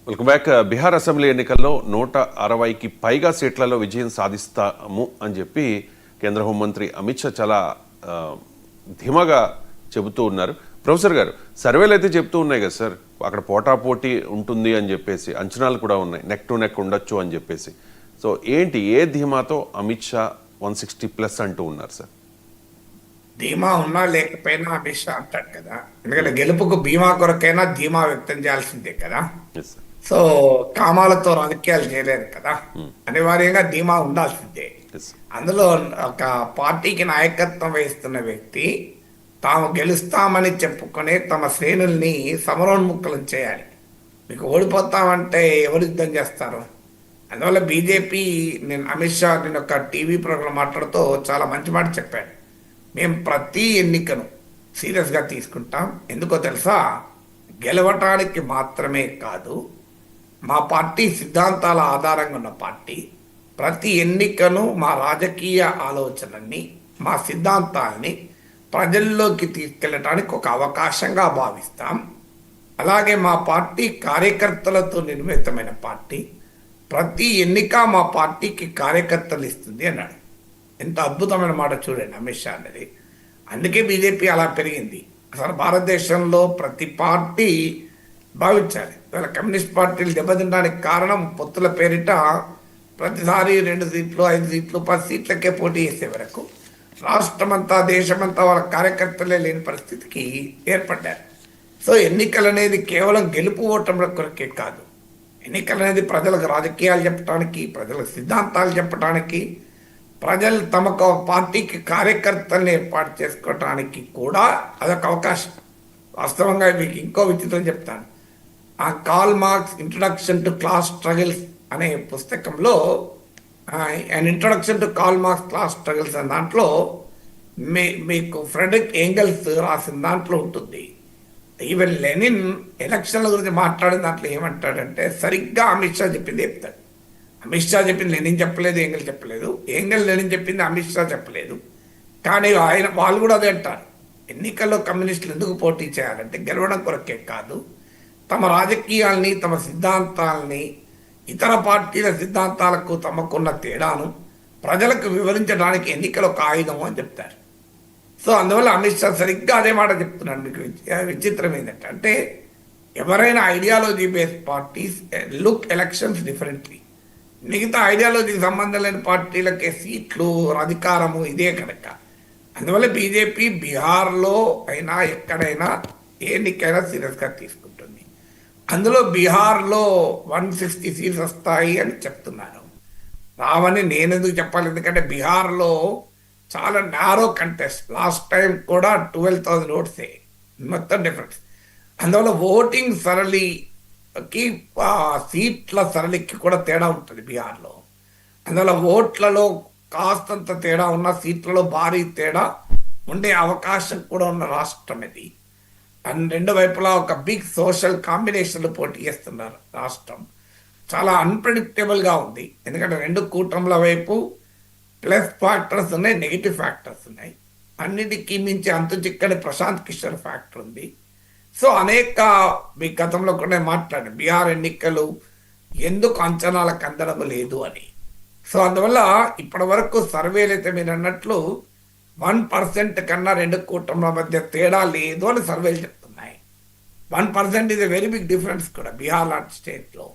Welcome back. Bihar assembly ఎన్నికల్లో 160కి పైగా సీట్లలో విజయం సాధిస్తాము అని చెప్పి కేంద్ర హోంమంత్రి అమిత్ షా చాలా ధీమాగా చెబుతూ ఉన్నారు. ప్రొఫెసర్ గారు, సర్వేలు అయితే చెప్తూ ఉన్నాయి కదా సార్, అక్కడ పోటాపోటీ ఉంటుంది అని చెప్పేసి, అంచనాలు కూడా ఉన్నాయి, నెక్ టు నెక్ ఉండొచ్చు అని చెప్పేసి. సో ఏంటి, ఏ ధీమాతో అమిత్ షా 160+ అంటూ ఉన్నారు సార్? ధీమా ఉన్నా లేకపోయినా అమిత్ షా అంటాడు కదా, ఎందుకంటే గెలుపుకు బీమా కొరకైనా ధీమా వ్యక్తం చేయాల్సిందే కదా. సో కామాలతో రాజకీయాలు చేయలేరు కదా, అనివార్యంగా ధీమా ఉండాల్సిందే. అందులో ఒక పార్టీకి నాయకత్వం వహిస్తున్న వ్యక్తి తాము గెలుస్తామని చెప్పుకునే తమ శ్రేణుల్ని సమరోన్ముఖులను చేయాలి. మీకు ఓడిపోతామంటే ఎవరు యుద్ధం చేస్తారు? అందువల్ల బీజేపీ, నేను అమిత్ షా నేను ఒక టీవీ ప్రోగ్రాం మాట్లాడుతూ చాలా మంచి మాట చెప్పాడు. మేము ప్రతి ఎన్నికను సీరియస్గా తీసుకుంటాం. ఎందుకో తెలుసా? గెలవటానికి మాత్రమే కాదు, మా పార్టీ సిద్ధాంతాల ఆధారంగా ఉన్న పార్టీ. ప్రతి ఎన్నికను మా రాజకీయ ఆలోచనల్ని, మా సిద్ధాంతాలని ప్రజల్లోకి తీసుకెళ్ళటానికి ఒక అవకాశంగా భావిస్తాం. అలాగే మా పార్టీ కార్యకర్తలతో నిర్మితమైన పార్టీ. ప్రతి ఎన్నిక మా పార్టీకి కార్యకర్తలు ఇస్తుంది అన్నాడు. ఎంత అద్భుతమైన మాట చూడండి అమిత్ షా అనేది. అందుకే బీజేపీ అలా పెరిగింది. అసలు భారతదేశంలో ప్రతి పార్టీ భావించాలి. ఇవాళ కమ్యూనిస్ట్ పార్టీలు దెబ్బతినడానికి కారణం పొత్తుల పేరిట ప్రతిసారి 2 సీట్లు 5 సీట్లు 10 సీట్లకే పోటీ చేసే వరకు రాష్ట్రమంతా దేశమంతా వాళ్ళ కార్యకర్తలే లేని పరిస్థితికి ఏర్పడ్డారు. సో ఎన్నికలు అనేది కేవలం గెలుపు ఓటముల కొరకే కాదు. ఎన్నికలు అనేది ప్రజలకు రాజకీయాలు చెప్పడానికి, ప్రజలకు సిద్ధాంతాలు చెప్పడానికి, ప్రజలు తమకు పార్టీకి కార్యకర్తలను ఏర్పాటు చేసుకోవటానికి కూడా అదొక అవకాశం. వాస్తవంగా మీకు ఇంకో విచిత్రం చెప్తాను. ఆ Karl Marx introduction to class struggles అనే పుస్తకంలో, and introduction to Karl Marx class struggles అనే దాంట్లో మీకు ఫ్రెడరిక్ ఏంగెల్స్ రాసిన దాంట్లో ఉంటుంది. ఈవెన్ లెనిన్ ఎలక్షన్ల గురించి మాట్లాడిన దాంట్లో ఏమంటాడంటే, సరిగ్గా అమిత్ షా చెప్పింది చెప్తాడు. అమిత్ షా చెప్పింది లెనిన్ చెప్పలేదు, ఏంగెల్ చెప్పలేదు. ఏంగెల్ లెనిన్ చెప్పింది అమిత్ షా చెప్పలేదు. కానీ వాళ్ళు కూడా అదే అంటారు. ఎన్నికల్లో కమ్యూనిస్టులు ఎందుకు పోటీ చేయాలంటే గెలవడం కొరకే కాదు, తమ రాజకీయాల్ని, తమ సిద్ధాంతాలని, ఇతర పార్టీల సిద్ధాంతాలకు తమకున్న తేడాను ప్రజలకు వివరించడానికి ఎన్నికలు ఒక ఆయుధం అని చెప్తారు. సో అందువల్ల అమిత్ షా సరిగ్గా అదే మాట చెప్తున్నాడు. మీకు విచిత్రం ఏంటంటే, అంటే ఎవరైనా ideology based parties look elections differently. మిగతా ఐడియాలజీకి సంబంధం లేని పార్టీలకే సీట్లు, అధికారము ఇదే కనుక. అందువల్ల బీజేపీ బీహార్లో అయినా ఎక్కడైనా ఏ ఎన్నికైనా సీరియస్గా తీసుకుంటుంది. అందులో బీహార్లో 160 సీట్స్ వస్తాయి అని చెప్తున్నారు. రావని నేను ఎందుకు చెప్పాలి? ఎందుకంటే బీహార్లో చాలా నారో కంటెస్ట్. లాస్ట్ టైం కూడా 12,000 ఓట్సే మొత్తం డిఫరెన్స్. అందువల్ల ఓటింగ్ సరళికి, సీట్ల సరళికి కూడా తేడా ఉంటుంది బీహార్లో. అందువల్ల ఓట్లలో కాస్తంత తేడా ఉన్న, సీట్లలో భారీ తేడా ఉండే అవకాశం కూడా ఉన్న రాష్ట్రం ఇది. అండ్ 2 వైపులా ఒక బిగ్ సోషల్ కాంబినేషన్లు పోటీ చేస్తున్నారు. రాష్ట్రం చాలా అన్ప్రెడిక్టబుల్గా ఉంది. ఎందుకంటే 2 కూటముల వైపు ప్లస్ ఫ్యాక్టర్స్ ఉన్నాయి, నెగిటివ్ ఫ్యాక్టర్స్ ఉన్నాయి. అన్నిటికీ మించి అంతు చిక్కని ప్రశాంత్ కిషోర్ ఫ్యాక్టర్ ఉంది. సో అనేక మీ గతంలో కూడా మాట్లాడాను, బీహార్ ఎన్నికలు ఎందుకు అంచనాలకు అందడం లేదు అని. సో అందువల్ల ఇప్పటి వరకు సర్వేలు అయితే మీరు అన్నట్లు 1% కన్నా 2 కూటముల మధ్య తేడా లేదు అని సర్వేలు చెప్తున్నాయి. 1% is a very big difference కూడా బీహార్ లాంటి స్టేట్లో.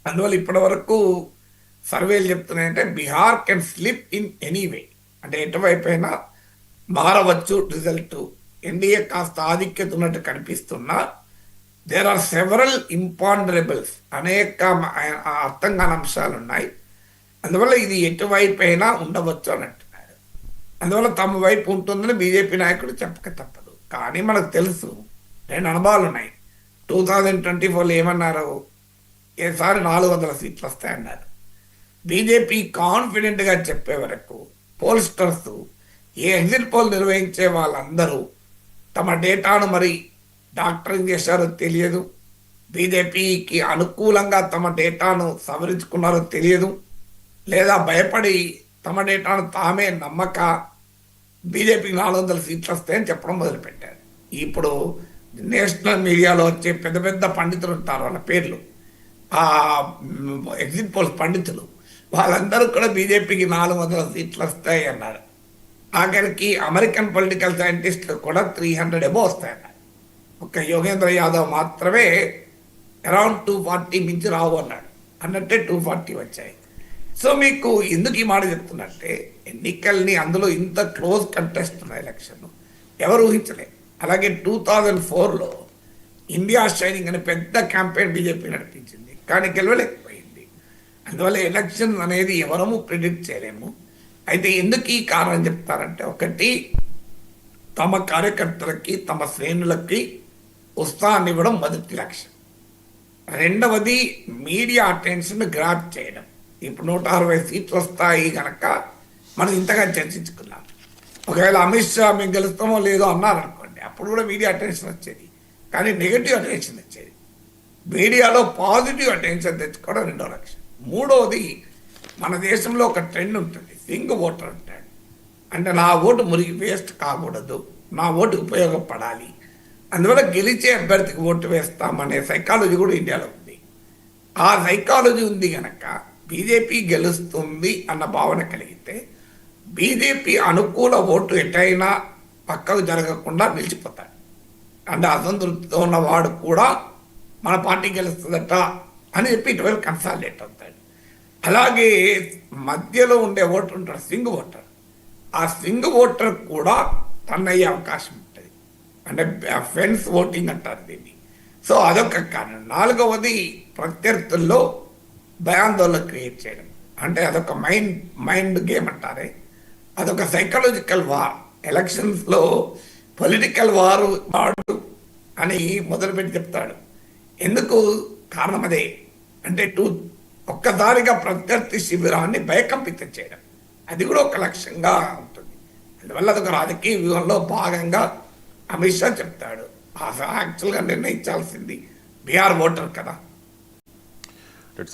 అందువల్ల ఇప్పటి వరకు సర్వేలు చెప్తున్నాయంటే Bihar can slip in anyway, అంటే ఎటువైపు అయినా మారవచ్చు రిజల్ట్. ఎన్డీఏ కాస్త ఆధిక్యత ఉన్నట్టు కనిపిస్తున్నా దేర్ ఆర్ సెవరల్ ఇంపాండరబుల్స్, అనేక అర్థం కాని అంశాలు ఉన్నాయి. అందువల్ల ఇది ఎటువైపు అయినా ఉండవచ్చు అని అంటున్నారు. అందువల్ల తమ వైపు ఉంటుందని బీజేపీ నాయకుడు చెప్పక తప్పదు. కానీ మనకు తెలుసు 2 అనుభవాలు ఉన్నాయి. 2024లో ఏమన్నారు? ఈసారి 400 సీట్లు వస్తాయన్నారు. బీజేపీ కాన్ఫిడెంట్గా చెప్పే వరకు పోల్స్టర్స్, ఏ ఎగ్జిట్ పోల్ నిర్వహించే వాళ్ళందరూ తమ డేటాను మరి డాక్టరింగ్ చేశారో తెలియదు, బీజేపీకి అనుకూలంగా తమ డేటాను సవరించుకున్నారో తెలియదు, లేదా భయపడి తమ డేటాను తామే నమ్మక బీజేపీకి 400 సీట్లు వస్తాయని చెప్పడం మొదలుపెట్టారు. ఇప్పుడు నేషనల్ మీడియాలో వచ్చే పెద్ద పెద్ద పండితులు ఉంటారు, వాళ్ళ పేర్లు ఆ ఎగ్జిట్ పోల్స్ పండితులు వాళ్ళందరూ కూడా బీజేపీకి 400 సీట్లు వస్తాయి అన్నారు. ఆఖరికి అమెరికన్ పొలిటికల్ సైంటిస్టులు కూడా 300 ఎబో వస్తాయన్నారు. ఒక యోగేంద్ర యాదవ్ మాత్రమే అరౌండ్ 240 మించి రావు అన్నాడు. అన్నట్టే 240 వచ్చాయి. సో మీకు ఎందుకు ఈ మాట చెప్తున్నట్టే ఎన్నికల్ని అందులో ఇంత క్లోజ్ కంటెస్ట్ ఉన్న ఎలక్షన్ ఎవరు ఊహించలేదు. అలాగే 2004లో ఇండియా షైనింగ్ అనే పెద్ద క్యాంపెయిన్ బీజేపీ నడిపించింది, కానీ గెలవలేకపోయింది. అందువల్ల ఎలక్షన్ అనేది ఎవరము ప్రిడిక్ట్ చేయలేము. అయితే ఎందుకు ఈ కారణం చెప్తారంటే, ఒకటి తమ కార్యకర్తలకి తమ శ్రేణులకి ఉత్సాహాన్ని ఇవ్వడం మొదటి లక్ష్యం. రెండవది మీడియా అటెన్షన్ గ్రాప్ చేయడం. ఇప్పుడు 160 సీట్లు వస్తాయి కనుక మనం ఇంతగా చర్చించుకున్నాం. ఒకవేళ అమిత్ షా మేము గెలుస్తామో లేదో అన్నారనుకోండి, అప్పుడు కూడా మీడియా అటెన్షన్ వచ్చేది, కానీ నెగిటివ్ అటెన్షన్ వచ్చేది. మీడియాలో పాజిటివ్ అటెన్షన్ తెచ్చుకోవడం రెండో లక్ష్యం. మూడవది, మన దేశంలో ఒక ట్రెండ్ ఉంటుంది, సింగ్ ఓటర్ ఉంటాడు. అంటే నా ఓటు మురిగి వేస్ట్ కాకూడదు, నా ఓటు ఉపయోగపడాలి, అందువల్ల గెలిచే అభ్యర్థికి ఓటు వేస్తామనే సైకాలజీ కూడా ఇండియాలో ఉంది. ఆ సైకాలజీ ఉంది కనుక బీజేపీ గెలుస్తుంది అన్న భావన కలిగితే బీజేపీ అనుకూల ఓటు ఎటైనా పక్కకు జరగకుండా నిలిచిపోతాడు. అంటే అసంతృప్తితో ఉన్నవాడు కూడా మన పార్టీ గెలుస్తుందట అని చెప్పి ఇటువైపు కన్సాలిడేట్ అవుతాడు. అలాగే మధ్యలో ఉండే ఓటర్ ఉంటాడు, స్వింగ్ ఓటర్. ఆ స్వింగ్ ఓటర్ కూడా టర్న్ అయ్యే అవకాశం ఉంటుంది. అంటే ఫెన్స్ ఓటింగ్ అంటారు దీన్ని. సో అదొక కారణం. నాలుగవది, ప్రత్యర్థుల్లో భయాందోళన క్రియేట్ చేయడం. అంటే అదొక మైండ్ గేమ్ అంటారే, అదొక సైకలాజికల్ వార్. ఎలక్షన్స్లో పొలిటికల్ వారు వాడు అని మొదలుపెట్టి చెప్తాడు. ఎందుకు కారణం అదే. అంటే ఒక్కసారిగా ప్రత్యర్థి శిబిరాన్ని భయకంపితం చేయడం, అది కూడా ఒక లక్ష్యంగా ఉంటుంది. అందువల్ల అదొక రాజకీయ వ్యూహంలో భాగంగా అమిత్ షా చెప్తాడు. యాక్చువల్గా నిర్ణయించాల్సింది బీహార్ ఓటర్ కదా.